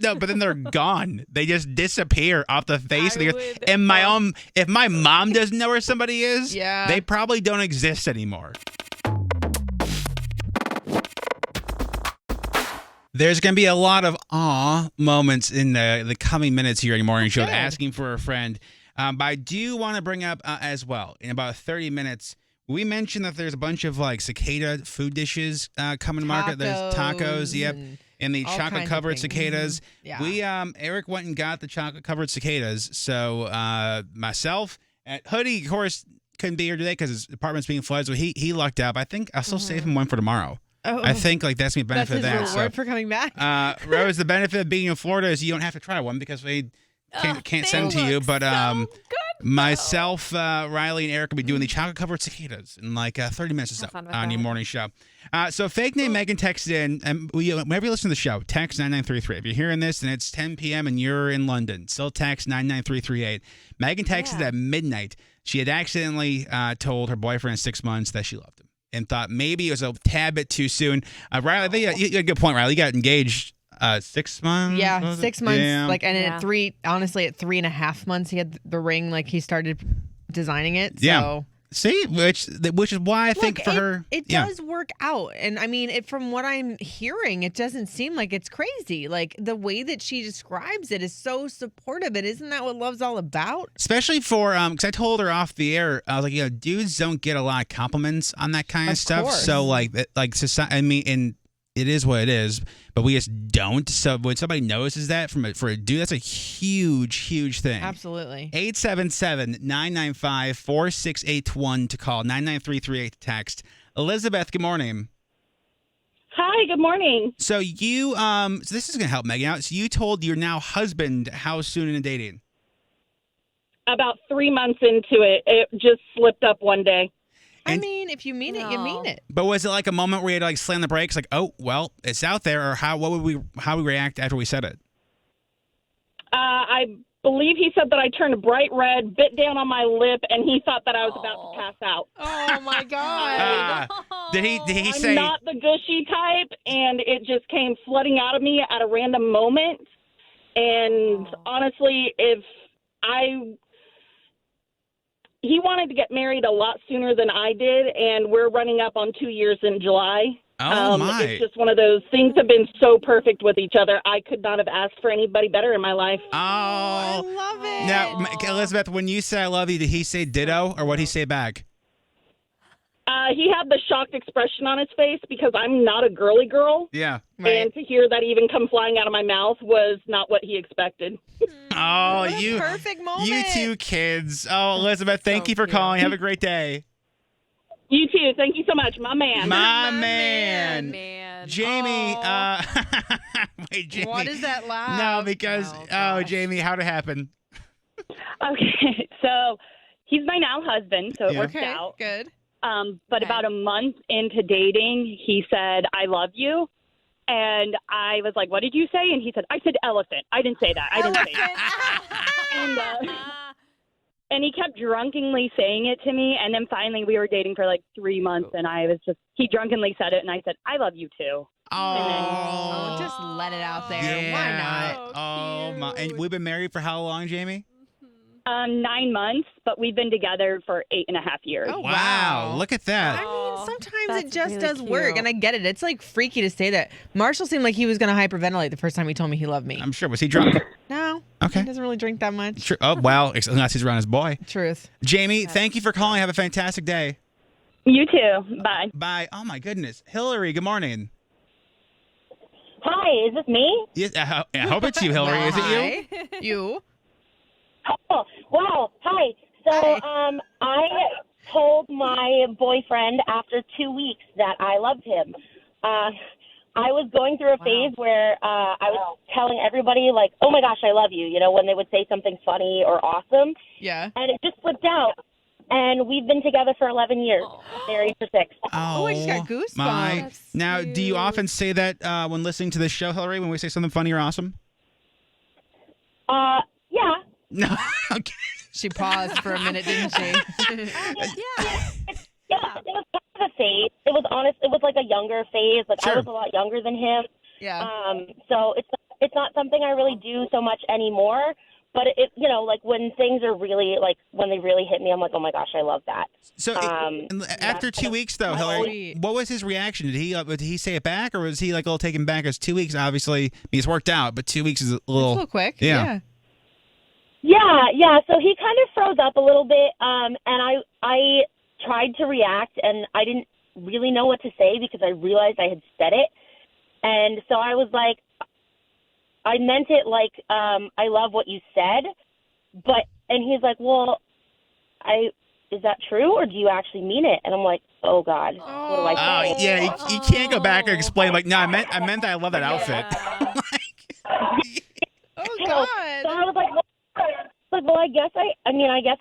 No, but then they're gone. They just disappear off the face of the earth. would- And if my mom doesn't know where somebody is, Yeah. they probably don't exist anymore. There's going to be a lot of moments in the coming minutes here in the morning show, Good. asking for a friend. But I do want to bring up as well, in about 30 minutes, we mentioned that there's a bunch of like cicada food dishes coming to market. There's tacos, yep, and the all chocolate kinds of covered things. cicadas. Yeah. We Eric went and got the chocolate covered cicadas. So myself, Hoodie, of course, couldn't be here today because his apartment's being flooded. So he lucked out. But I think I'll still save him one for tomorrow. Oh, I think like that's the benefit that's of his that. reward for coming back. Rose, the benefit of being in Florida is you don't have to try one because we can't send them to you. But myself, Riley, and Eric will be doing the chocolate covered cicadas in like 30 minutes or so fun with on your that. morning show. So fake name Megan texted in, and whenever you listen to the show, text 99338. If you're hearing this and it's 10 p.m. and you're in London, still text 99338. Megan texted at midnight. She had accidentally told her boyfriend of 6 months that she loved him and thought maybe it was a tad bit too soon. Riley, I think you had a good point, Riley. You got engaged 6 months? Yeah, was it? 6 months. Yeah. Like, and Yeah. at 3.5 months, he had the ring. Like, he started designing it. Yeah. So. See, which is why I think Look, for her, it does work out. And I mean, from what I'm hearing, it doesn't seem like it's crazy. Like, the way that she describes it is so supportive. And isn't that what love's all about? especially for because I told her off the air, I was like, dudes don't get a lot of compliments on that kind of stuff. course. So like society, I mean, and it is what it is, but we just don't. So when somebody notices that for a dude, that's a huge thing. Absolutely. 877-995-4681 to call, 99338 to text. Elizabeth, good morning. Hi, good morning. So you so this is gonna help Megan out. So you told your now husband how soon into dating? About 3 months into it, it just slipped up one day. I And- mean, if you mean it, you mean it. But was it like a moment where you had to like slam the brakes, like, oh well, it's out there, or how we react after we said it? I believe he said that I turned bright red, bit down on my lip, and he thought that I was about to pass out. Oh, my God. Did he I'm say? not the gushy type, and it just came flooding out of me at a random moment. And honestly, he wanted to get married a lot sooner than I did, and we're running up on 2 years in July. Oh my! It's just one of those things have been so perfect with each other. I could not have asked for anybody better in my life. I Oh. love it. Now, Elizabeth, when you say "I love you," did he say ditto, or what did he say back? He had the shocked expression on his face because I'm not a girly girl. Yeah. And to hear that even come flying out of my mouth was not what he expected. Oh, What a perfect moment. you two kids. Oh, Elizabeth, thank you for cute. calling. Have a great day. You too. Thank you so much, my man. My man. man. Jamie, wait, Jamie. What is that laugh? No, because Oh, gosh. Jamie, how'd it happen? Okay, so he's my now husband, so it Yeah. worked Okay, out. good. But about a month into dating, he said, "I love you." And I was like, "What did you say?" And he said, "I said elephant. I didn't say that. I didn't say that." And he kept drunkenly saying it to me. And then finally we were dating for like 3 months, and he drunkenly said it, and I said, "I love you too." Oh, just let it out there. Yeah. Why not? Oh my! And we've been married for how long, Jamie? 9 months, but we've been together for 8.5 years. Oh, Wow! Look at that. I mean, sometimes it That's just really does work, cute. and I get it. It's like freaky to say that. Marshall seemed like he was going to hyperventilate the first time he told me he loved me. I'm sure. Was he drunk? No. Okay. He doesn't really drink that much. Sure. Oh wow! Unless he's around his boy. Truth. Jamie, thank you for calling. Have a fantastic day. You too. Bye. Bye. Oh my goodness, Hillary. Good morning. Hi, is this me? Yes, I hope it's you, Hillary. Is it you? Hi. You? Oh, wow. Hi. So, I told my boyfriend after 2 weeks that I loved him. I was going through a phase where I was telling everybody, like, "Oh my gosh, I love you," when they would say something funny or awesome. Yeah. And it just slipped out. And we've been together for 11 years, married for 6. Oh, I just got goosebumps. My. That's Now, do you cute. often say that when listening to this show, Hillary? When we say something funny or awesome? Yeah. No. Okay. She paused for a minute, didn't she? Yeah, it was kind of a phase. It was honest. It was like a younger phase. Like Sure. I was a lot younger than him. Yeah. So it's it's not something I really do so much anymore. But it, you know, like when things are really like when they really hit me, I'm like, oh my gosh, I love that. So after 2 weeks, though, Hillary, what was his reaction? Did he say it back, or was he like a little taken back? As 2 weeks, obviously, I mean, it's worked out, but 2 weeks is a little quick. Yeah. Yeah. So he kind of froze up a little bit, and I tried to react, and I didn't really know what to say because I realized I had said it, and so I was like, I meant it like, I love what you said, and he's like, well, is that true, or do you actually mean it? And I'm like, oh God, what do I say? Yeah, you can't go back and explain like, no, I meant that I love that outfit. Oh God. So I was well, I guess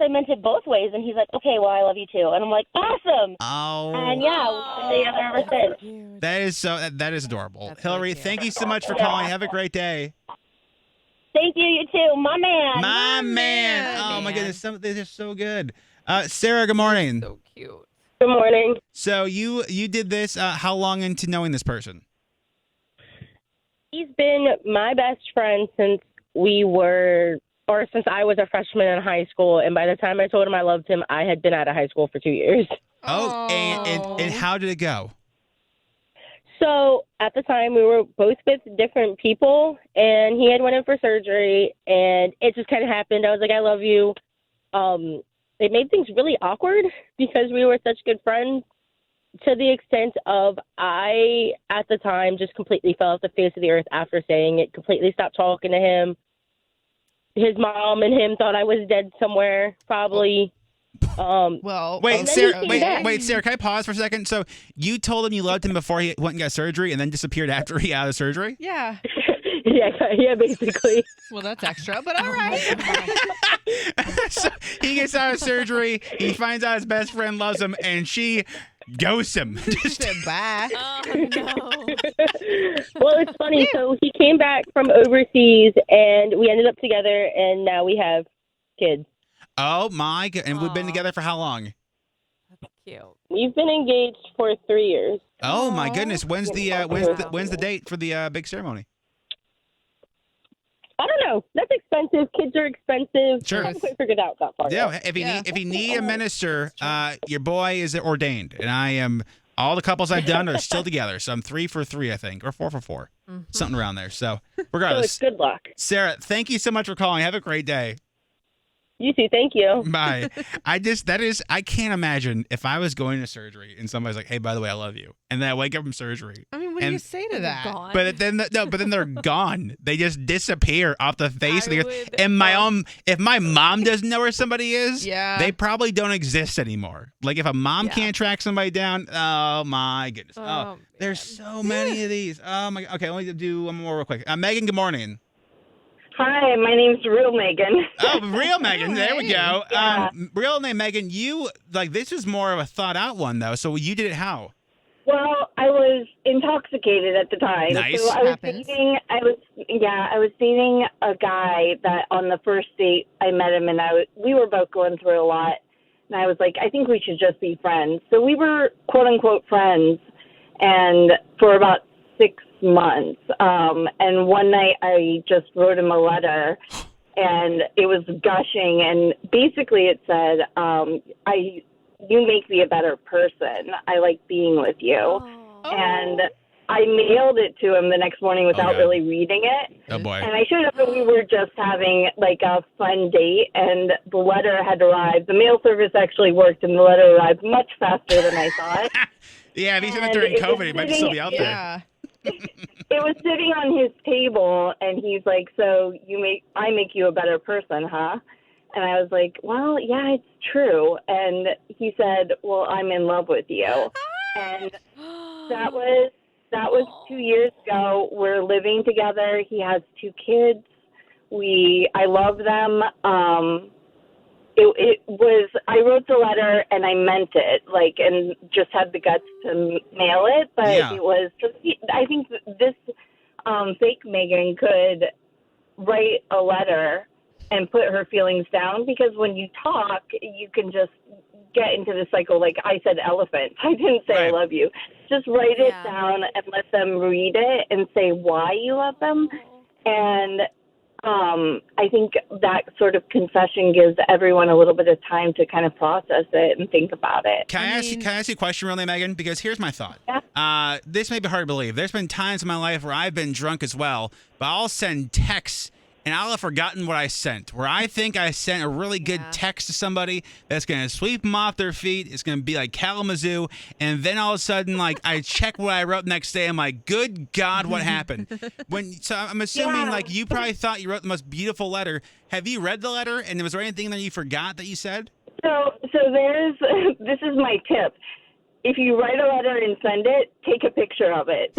I meant it both ways. And he's like, okay, well, I love you too. And I'm like, awesome. Oh. And yeah, we've been together ever since. That is adorable. That's Hillary, really cute. thank you so much for calling. Have a great day. Thank you, you too. My man. My man. Oh my goodness, they're so good. Sarah, good morning. So cute. Good morning. So you did this. How long into knowing this person? He's been my best friend since since I was a freshman in high school, and by the time I told him I loved him, I had been out of high school for 2 years. Oh, and how did it go? So at the time, we were both with different people, and he had went in for surgery, and it just kind of happened. I was like, I love you. It made things really awkward because we were such good friends, to the extent of I, at the time, just completely fell off the face of the earth after saying it, completely stopped talking to him. His mom and him thought I was dead somewhere, probably. Wait, Sarah, can I pause for a second? So you told him you loved him before he went and got surgery and then disappeared after he had the surgery? Yeah. yeah, basically. Well, that's extra, but all right. So he gets out of surgery, he finds out his best friend loves him, and she ghosts him. Just bye. Oh, no. Well, it's funny. So he came back from overseas, and we ended up together, and now we have kids. Oh, my God. And we've been together for how long? That's cute. We've been engaged for 3 years. Oh, my goodness. When's the date for the big ceremony? I don't know. That's expensive. Kids are expensive. Sure. I haven't quite figured out that part. Yeah, if you need a minister, your boy is ordained, and I am. All the couples I've done are still together, so I'm 3 for 3, I think, or 4 for 4, something around there. So regardless, So it's good luck. Sarah, thank you so much for calling. Have a great day. You too. Thank you. Bye. I can't imagine if I was going to surgery and somebody's like, hey, by the way, I love you. And then I wake up from surgery. I mean, what do you say to that? Gone. But then they're gone. They just disappear off the face of the earth. would And if my mom doesn't know where somebody is, Yeah. they probably don't exist anymore. Like if a mom Yeah. can't track somebody down, oh my goodness. Oh, There's so many of these. Oh my. Okay, let me do one more real quick. Megan, good morning. Hi, my name's Real Megan. Oh, real Megan. There we go. Yeah. Real name Megan. You this is more of a thought out one though. So you did it how? Well, I was intoxicated at the time. Nice. So I was Happens. dating a guy that on the first date I met him, and we were both going through a lot. And I was like, I think we should just be friends. So we were quote unquote friends, and for about 6 months. And one night I just wrote him a letter, and it was gushing, and basically it said, you make me a better person. I like being with you. Oh. And I mailed it to him the next morning without Okay. really reading it. Oh boy. And I showed up and we were just having like a fun date, and the letter had arrived. The mail service actually worked, and the letter arrived much faster than I thought. Yeah, if he's in it And during it was COVID, he might still be out there. Yeah. It was sitting on his table, and he's like, so I make you a better person, huh? And I was like, well, yeah, it's true. And he said, well, I'm in love with you. And that was 2 years ago. We're living together. He has 2 kids. I love them. I wrote the letter and I meant it, and just had the guts to mail it. But Yeah. it was just, I think this fake Megan could write a letter and put her feelings down, because when you talk, you can just get into the cycle. Like I said, elephant. I didn't say I Right. love you. Just write it Yeah. down and let them read it and say why you love them. And I think that sort of confession gives everyone a little bit of time to kind of process it and think about it. Can I ask you a question, really, Megan? Because here's my thought. Yeah. This may be hard to believe. There's been times in my life where I've been drunk as well, but I'll send texts and I'll have forgotten what I sent. Where I think I sent a really good text to somebody that's going to sweep them off their feet. It's going to be like Kalamazoo. And then all of a sudden, like, I check what I wrote the next day. I'm like, good God, what happened? So I'm assuming, like, you probably thought you wrote the most beautiful letter. Have you read the letter? And was there anything that you forgot that you said? So there's this is my tip. If you write a letter and send it, take a picture of it.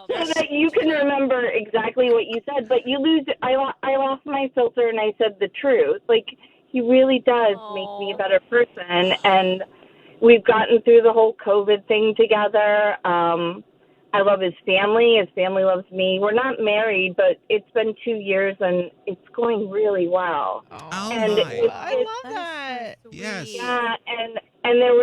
So that you can remember exactly what you said, but you lose. I lost my filter and I said the truth. Like, he really does make me a better person, and we've gotten through the whole COVID thing together. I love his family. His family loves me. We're not married, but it's been 2 years and it's going really well. Oh, and my. I love that. Yes. Yeah, and there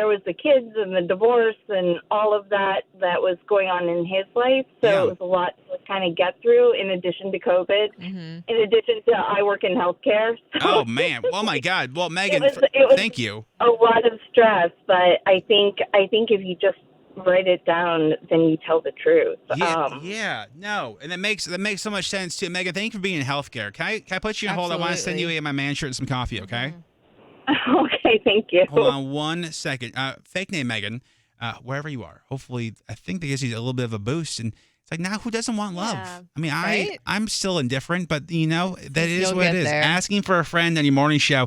was the kids and the divorce and all of that was going on in his life. So it was a lot to kind of get through in addition to COVID. Mm-hmm. In addition to I work in healthcare. So Oh, man. Oh, my God. Well, Megan, it was thank you. a lot of stress, but I think if you just write it down, then you tell the truth. No, and that makes so much sense too. Megan, thank you for being in healthcare. Can I put you on hold? I want to send you my man shirt and some coffee, okay? Okay, thank you. Hold on 1 second. Fake name Megan, wherever you are. Hopefully, I think that gives you a little bit of a boost. And it's like, now who doesn't want love? Yeah. I mean, Right? I'm still indifferent, but that is You'll what it get is. there. Asking for a friend on your morning show.